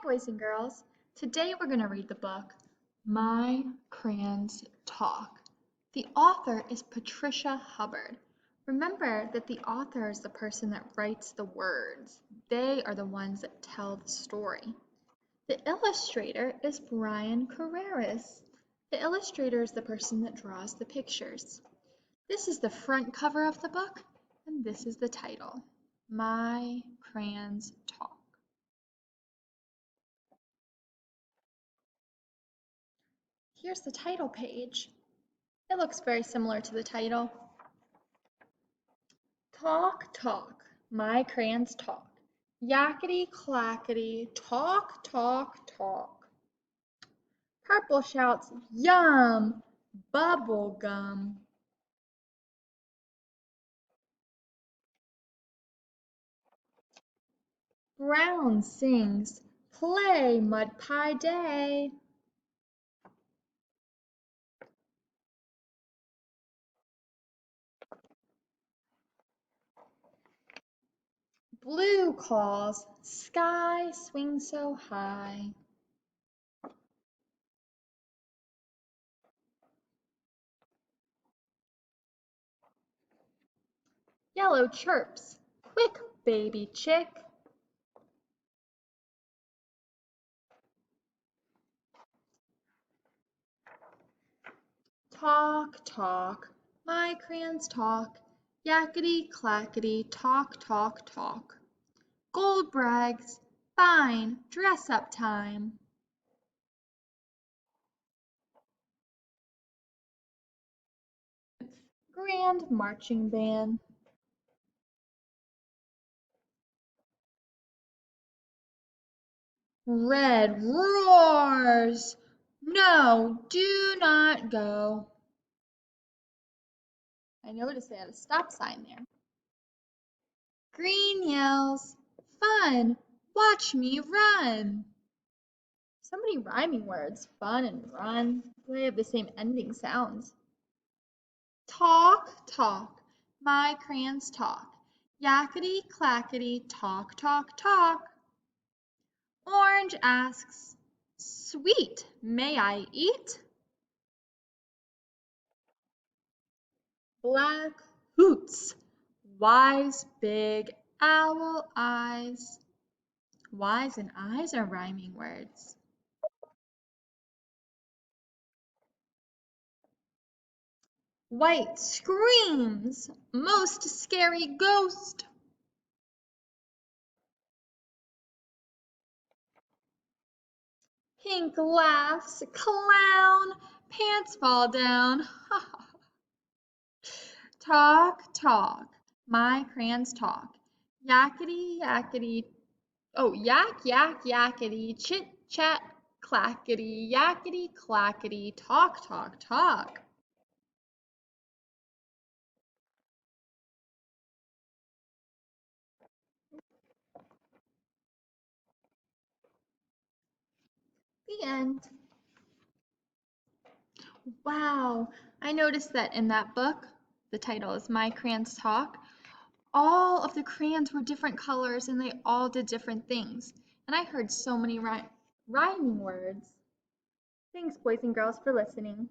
boys and girls. Today we're going to read the book, My Crayons Talk. The author is Patricia Hubbard. Remember that the author is the person that writes the words. They are the ones that tell the story. The illustrator is Brian Carreras. The illustrator is the person that draws the pictures. This is the front cover of the book, and this is the title, My Crayons Talk. Here's the title page. It looks very similar to the title. Talk, talk, my crayons talk. Yakety clackety, talk, talk, talk. Purple shouts, yum, bubble gum. Brown sings, play mud pie day. Blue calls, sky swings so high. Yellow chirps, quick baby chick. Talk, talk, my crayons talk. Yakety clackety, talk, talk, talk. Gold brags, fine, dress up time. Grand marching band. Red roars, no, do not go. I noticed they had a stop sign there. Green yells, fun, watch me run. So many rhyming words, fun and run. They have the same ending sounds. Talk, talk, my crayons talk. Yakety clackety, talk, talk, talk. Orange asks, sweet, may I eat? Black hoots, wise big owl eyes. Wise and eyes are rhyming words. White screams, most scary ghost. Pink laughs, clown, pants fall down. Talk, talk, my crayons talk. Yakety, yakety, oh, yak, yak, yakety, chit, chat, clackety, yakety, clackety, talk, talk, talk. The end. Wow, I noticed that in that book, the title is My Crayons Talk, all of the crayons were different colors and they all did different things. And I heard so many rhyming words. Thanks, boys and girls, for listening.